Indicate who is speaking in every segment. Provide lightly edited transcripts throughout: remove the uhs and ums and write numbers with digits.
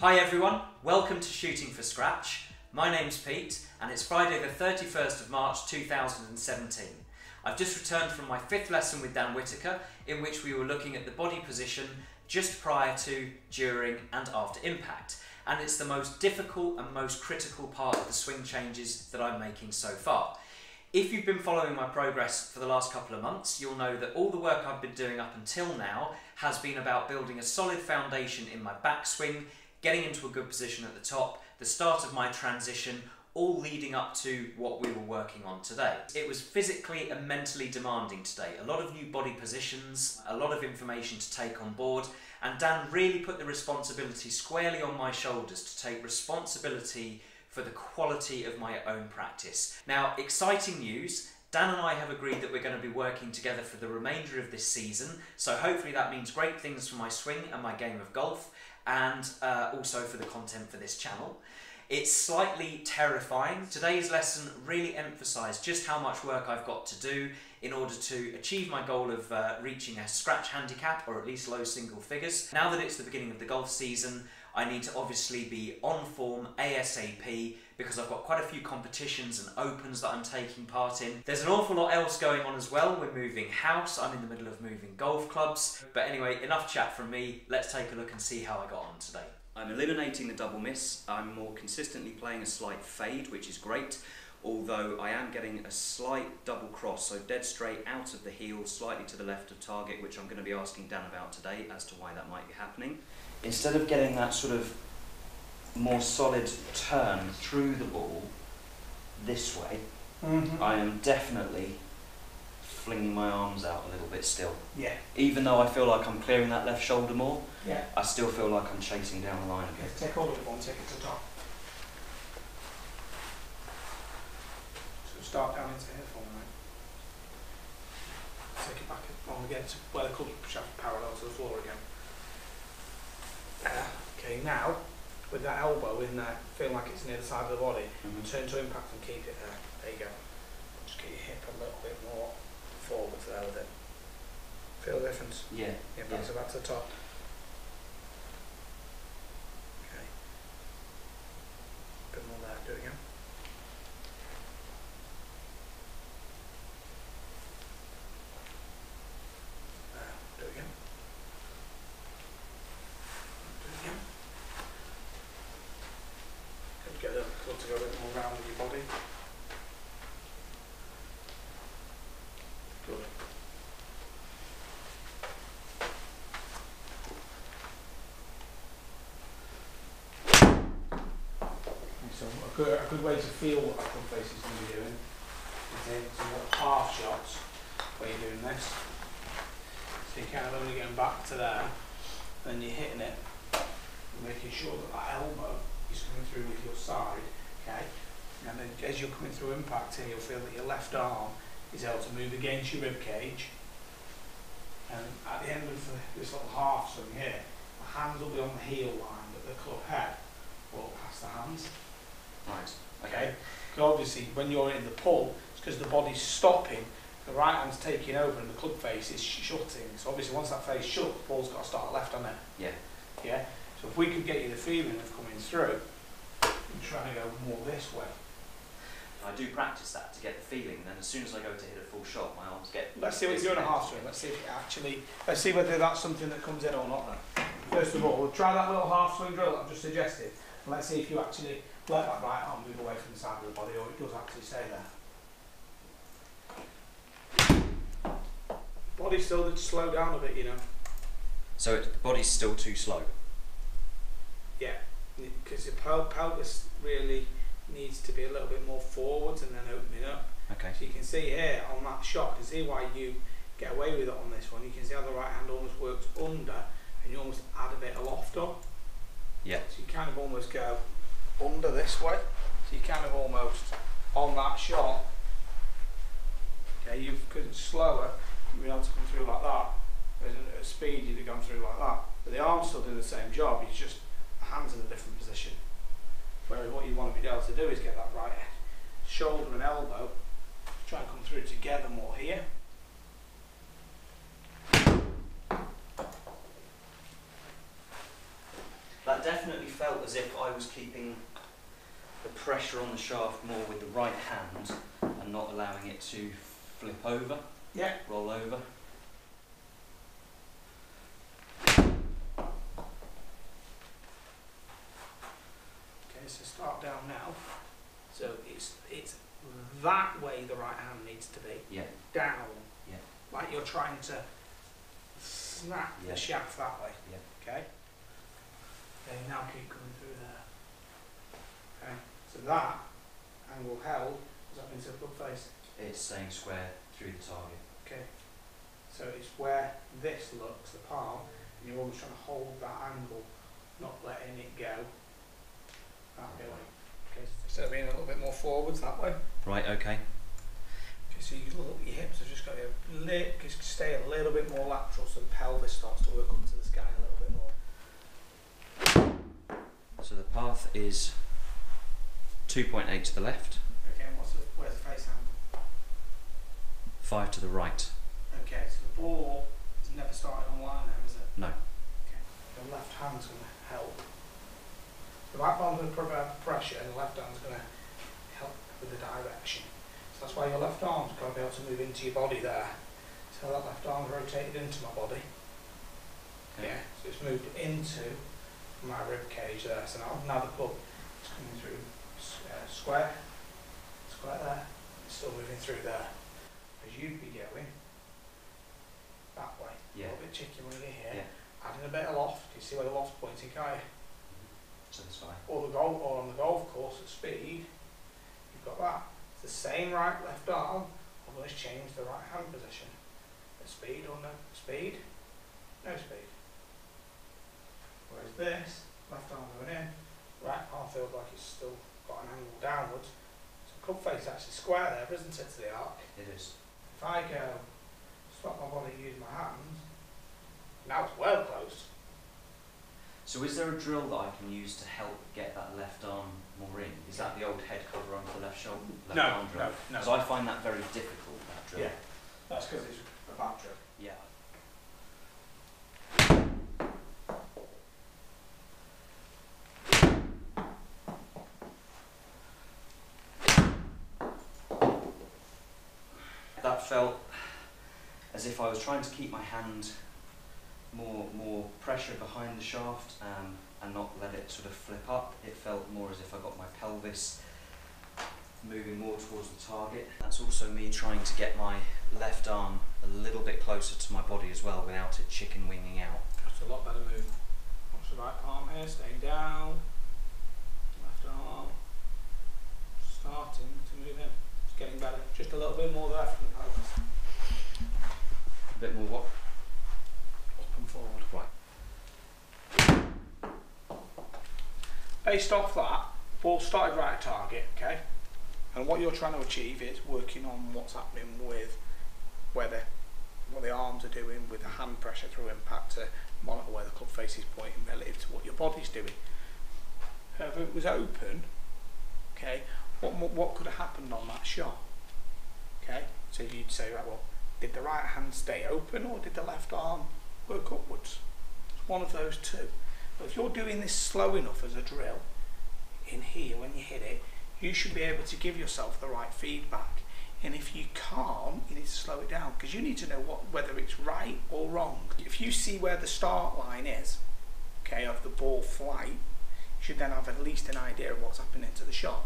Speaker 1: Hi everyone, welcome to Shooting for Scratch. My name's Pete and it's Friday the 31st of March 2017. I've just returned from my 5th lesson with Dan Whittaker, in which we were looking at the body position just prior to, during and after impact. And it's the most difficult and most critical part of the swing changes that I'm making so far. If you've been following my progress for the last couple of months, you'll know that all the work I've been doing up until now has been about building a solid foundation in my backswing, getting into a good position at the top, the start of my transition, all leading up to what we were working on today. It was physically and mentally demanding today. A lot of new body positions, a lot of information to take on board, and Dan really put the responsibility squarely on my shoulders to take responsibility for the quality of my own practice. Now, exciting news. Dan and I have agreed that we're going to be working together for the remainder of this season, so hopefully that means great things for my swing and my game of golf, and also for the content for this channel. It's slightly terrifying. Today's lesson really emphasised just how much work I've got to do in order to achieve my goal of reaching a scratch handicap, or at least low single figures. Now that it's the beginning of the golf season, I need to obviously be on form ASAP because I've got quite a few competitions and opens that I'm taking part in. There's an awful lot else going on as well. We're moving house, I'm in the middle of moving golf clubs. But anyway, enough chat from me. Let's take a look and see how I got on today. I'm eliminating the double miss. I'm more consistently playing a slight fade, which is great. Although I am getting a slight double cross, so dead straight out of the heel, slightly to the left of target, which I'm going to be asking Dan about today as to why that might be happening. Instead of getting that sort of more solid turn through the ball this way, I am definitely flinging my arms out a little bit still. Yeah. Even though I feel like I'm clearing that left shoulder more, I still feel like I'm chasing down the line a bit.
Speaker 2: Take hold of it one, take it to the top. So start down into here for me, mate. Take it back on again to where the club shaft parallel to the floor again. Okay, now with that elbow in there, feel like it's near the side of the body, turn to impact and keep it there. There you go. Just get your hip a little bit more forwards there with it. Feel the difference?
Speaker 1: Yeah.
Speaker 2: Yeah, back to the top. Okay. A bit more there, do it again. Do it again. Get the club to go a bit more round with your body. Good. So a good way to feel what that club face is going to be doing is in some half shots where you're doing this. So you're kind of only going back to there, then you're hitting it, and making sure that that elbow is coming through with your side, okay? And then as you're coming through impact here, you'll feel that your left arm is able to move against your rib cage. And at the end of this little half swing here, the hands will be on the heel line, but the club head will pass the hands.
Speaker 1: Right.
Speaker 2: Okay? Because obviously when you're in the pull, it's because the body's stopping, the right hand's taking over and the club face is shutting. So obviously once that face shut, the ball's got to start left on it. Yeah. Yeah? So if we could get you the feeling of coming through and trying to go more this way.
Speaker 1: I do practice that to get the feeling, and then as soon as I go to hit a full shot, my arms get...
Speaker 2: Let's see what you do in a half swing. Let's see if it actually... Let's see whether that's something that comes in or not then. First of all, we'll try that little half swing drill that I've just suggested, and let's see if you actually let that right arm move away from the side of the body, or it does actually stay there. Body's still to slow down a bit, you know.
Speaker 1: So the body's still too slow?
Speaker 2: Yeah, because your pelvis really needs to be a little bit more forwards and then opening up.
Speaker 1: Okay.
Speaker 2: So you can see here on that shot, you can see why you get away with it on this one. You can see how the right hand almost works under and you almost add a bit of loft on.
Speaker 1: Yeah.
Speaker 2: So you kind of almost go under this way. So you kind of almost on that shot. Okay, because it's slower, you've been able to come through like that. Whereas at speed you'd have gone through like that. But the arm's still doing the same job, it's just the hand's in a different position. Whereas what you want to be able to do is get that right shoulder and elbow, try and come through together more here.
Speaker 1: That definitely felt as if I was keeping the pressure on the shaft more with the right hand and not allowing it to flip over, roll over.
Speaker 2: Okay, so start down now. So it's that way the right hand needs to be.
Speaker 1: Yeah.
Speaker 2: Down.
Speaker 1: Yeah.
Speaker 2: Like you're trying to snap the shaft that way.
Speaker 1: Yeah.
Speaker 2: Okay. Okay, now keep coming through there. Okay. So that angle held, does that mean it's a good face?
Speaker 1: It's staying square through the target.
Speaker 2: Okay. So it's where this looks, the palm, and you're almost trying to hold that angle, not letting it go that way. Okay. So being a little bit more forwards that way.
Speaker 1: Right, okay.
Speaker 2: Okay, so you look at your hips have just got to just stay a little bit more lateral so the pelvis starts to work up to the sky a little bit more.
Speaker 1: So the path is 2.8 to the left.
Speaker 2: Okay, and where's the face hand?
Speaker 1: 5 to the right.
Speaker 2: Okay, so the ball has never started on line now, is it?
Speaker 1: No.
Speaker 2: Okay. The left hand's going to help. The right arm's going to provide pressure and the left arm's going to help with the direction. So that's why your left arm's got to be able to move into your body there. So that left arm's rotated into my body.
Speaker 1: Okay.
Speaker 2: Yeah, so it's moved into my rib cage there. So now the club is coming through square there, it's still moving through there. As you'd be going that way, a little bit chicken wing here, adding a bit of loft. You see where the loft's pointing, can't you?
Speaker 1: So that's fine.
Speaker 2: Or on the golf course at speed, you've got that. It's the same right left arm, although it's changed the right hand position. At speed or no speed, no speed. Whereas this, left arm going in, right arm feels like it's still got an angle downwards. So club face is actually square there, isn't it, to the arc?
Speaker 1: It is.
Speaker 2: If I go, stop my body, use my hands, now it's well close.
Speaker 1: So is there a drill that I can use to help get that left arm more in? Is that the old head cover onto the left shoulder? Arm drill?
Speaker 2: No.
Speaker 1: Because I find that very difficult, that drill.
Speaker 2: Yeah, that's because it's a bad drill.
Speaker 1: Yeah. That felt as if I was trying to keep my hand more pressure behind the shaft and not let it sort of flip up. It felt more as if I got my pelvis moving more towards the target. That's also me trying to get my left arm a little bit closer to my body as well without it chicken winging out.
Speaker 2: That's a lot better move. Watch the right palm here, staying down. Left arm starting to move in. It's getting better. Just a little bit more there from the pelvis.
Speaker 1: A bit more what?
Speaker 2: Up and forward.
Speaker 1: Right.
Speaker 2: Based off that, ball started right at target, okay? And what you're trying to achieve is working on what's happening with what the arms are doing with the hand pressure through impact to monitor where the club face is pointing relative to what your body's doing. If it was open, okay, what could have happened on that shot? Okay, so you'd say, right, well, did the right hand stay open or did the left arm work upwards? It's one of those two. But if you're doing this slow enough as a drill, in here when you hit it, you should be able to give yourself the right feedback. And if you can't, you need to slow it down because you need to know whether it's right or wrong. If you see where the start line is, okay, of the ball flight, you should then have at least an idea of what's happening to the shot.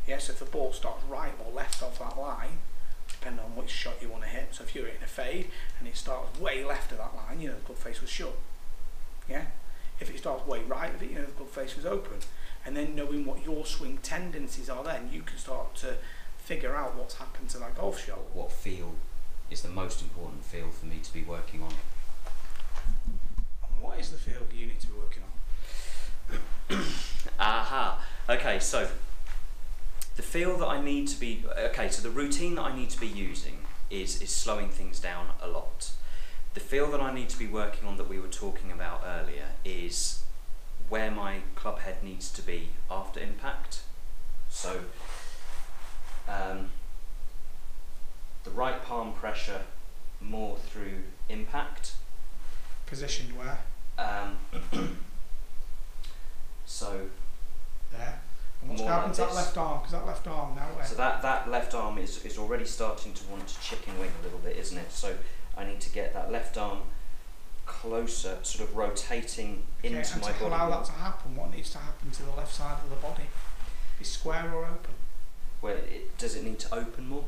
Speaker 2: Yes, if the ball starts right or left of that line, depending on which shot you want to hit. So if you're hitting a fade and it starts way left of that line, you know the club face was shut. Yeah. If it starts way right of it, you know the club face was open. And then knowing what your swing tendencies are, then you can start to figure out what's happened to that golf shot.
Speaker 1: What feel is the most important feel for me to be working on?
Speaker 2: And what is the feel you need to be working on?
Speaker 1: Aha. Okay, so the feel that I need to be, okay, so the routine that I need to be using is slowing things down a lot. The feel that I need to be working on that we were talking about earlier is where my club head needs to be after impact. So the right palm pressure more through impact.
Speaker 2: Positioned where?
Speaker 1: So
Speaker 2: there. And what's going to happen to that left arm? Because that left arm now.
Speaker 1: So that left arm is already starting to want to chicken wing a little bit, isn't it? So I need to get that left arm closer, sort of rotating into my body.
Speaker 2: To allow that to happen, what needs to happen to the left side of the body? Be square or open?
Speaker 1: Well, does it need to open more?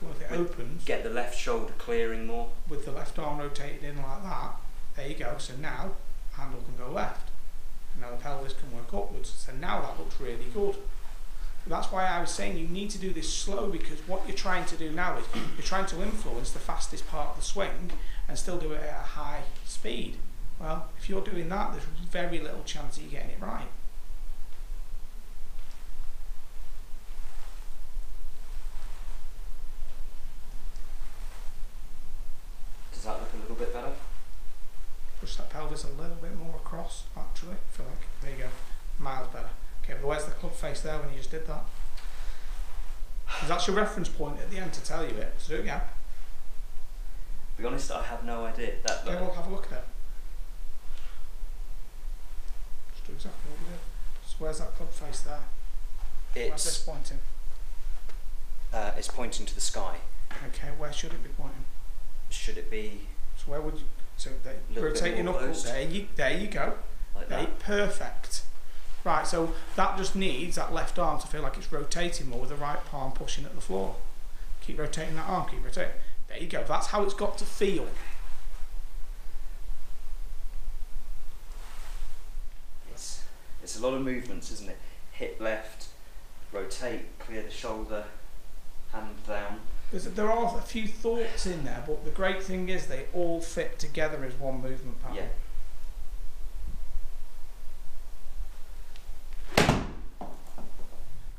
Speaker 2: Well, if it opens,
Speaker 1: get the left shoulder clearing more.
Speaker 2: With the left arm rotated in like that, there you go. So now handle can go left. And now the pelvis can work upwards. So now that looks really good. That's why I was saying you need to do this slow, because what you're trying to do now is you're trying to influence the fastest part of the swing and still do it at a high speed. Well, if you're doing that, there's very little chance of you getting it right.
Speaker 1: Does that look a little bit better?
Speaker 2: Push that pelvis a little bit more across, actually. I feel like, there you go, miles better. Okay, but where's the club face there when you just did that? Because that's your reference point at the end to tell you it. So do it again.
Speaker 1: To be honest, I have no idea.
Speaker 2: Okay, we'll have a look at it. Just do exactly what we did. So where's that club face there? Where's this pointing?
Speaker 1: It's pointing to the sky.
Speaker 2: Okay, where should it be pointing?
Speaker 1: Should it be?
Speaker 2: So where would you? So rotate your knuckles. There you go.
Speaker 1: Like that.
Speaker 2: Perfect. Right, so that just needs that left arm to feel like it's rotating more with the right palm pushing at the floor. Keep rotating that arm, keep rotating. There you go, that's how it's got to feel.
Speaker 1: It's a lot of movements, isn't it? Hip left, rotate, clear the shoulder, hand down.
Speaker 2: There are a few thoughts in there, but the great thing is they all fit together as one movement pattern.
Speaker 1: Yeah.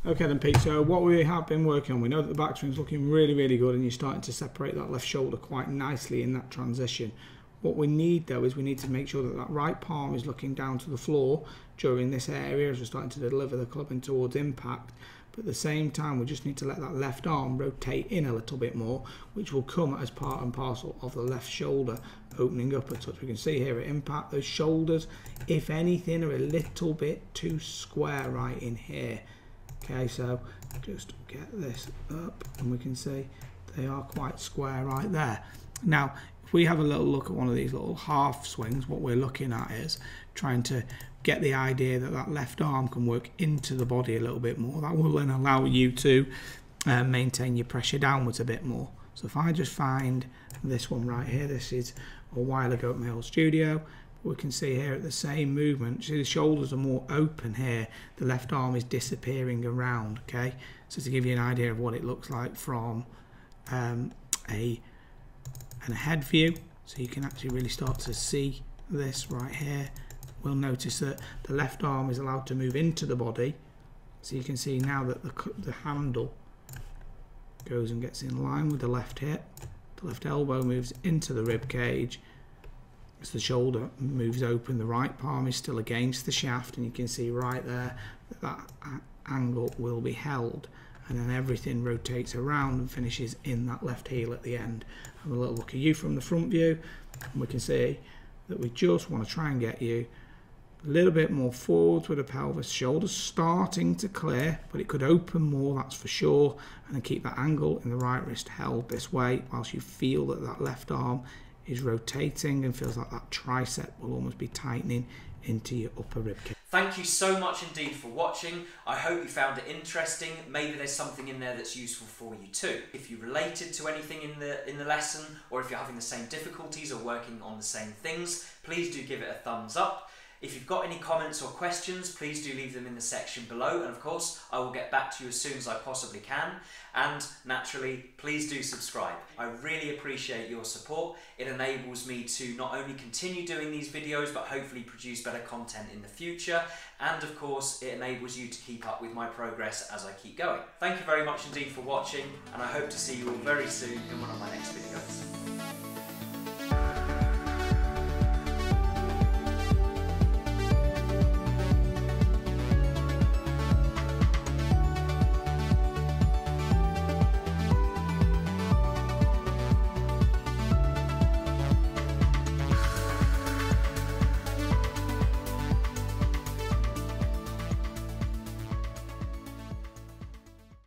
Speaker 2: Okay then Pete, so what we have been working on, we know that the backswing's looking really, really good and you're starting to separate that left shoulder quite nicely in that transition. What we need though is we need to make sure that that right palm is looking down to the floor during this area as we're starting to deliver the clubbing towards impact. But at the same time, we just need to let that left arm rotate in a little bit more, which will come as part and parcel of the left shoulder opening up a touch. We can see here at impact, those shoulders, if anything, are a little bit too square right in here. Okay, so just get this up and we can see they are quite square right there. Now, if we have a little look at one of these little half swings, what we're looking at is trying to get the idea that that left arm can work into the body a little bit more. That will then allow you to maintain your pressure downwards a bit more. So if I just find this one right here, this is a while ago at my old studio. We can see here at the same movement, see the shoulders are more open here, the left arm is disappearing around, okay? So to give you an idea of what it looks like from a head view, so you can actually really start to see this right here. We'll notice that the left arm is allowed to move into the body, so you can see now that the handle goes and gets in line with the left hip, the left elbow moves into the rib cage. As the shoulder moves open, the right palm is still against the shaft, and you can see right there that angle will be held, and then everything rotates around and finishes in that left heel at the end. Have a little look at you from the front view, and we can see that we just want to try and get you a little bit more forwards with the pelvis, shoulders starting to clear, but it could open more, that's for sure, and then keep that angle in the right wrist held this way whilst you feel that that left arm is rotating and feels like that tricep will almost be tightening into your upper rib cage.
Speaker 1: Thank you so much indeed for watching. I hope you found it interesting. Maybe there's something in there that's useful for you too. If you related to anything in the lesson, or if you're having the same difficulties or working on the same things, please do give it a thumbs up. If you've got any comments or questions, please do leave them in the section below, and of course I will get back to you as soon as I possibly can. And naturally, please do subscribe. I really appreciate your support. It enables me to not only continue doing these videos, but hopefully produce better content in the future. And of course, it enables you to keep up with my progress as I keep going. Thank you very much indeed for watching, and I hope to see you all very soon in one of my next videos.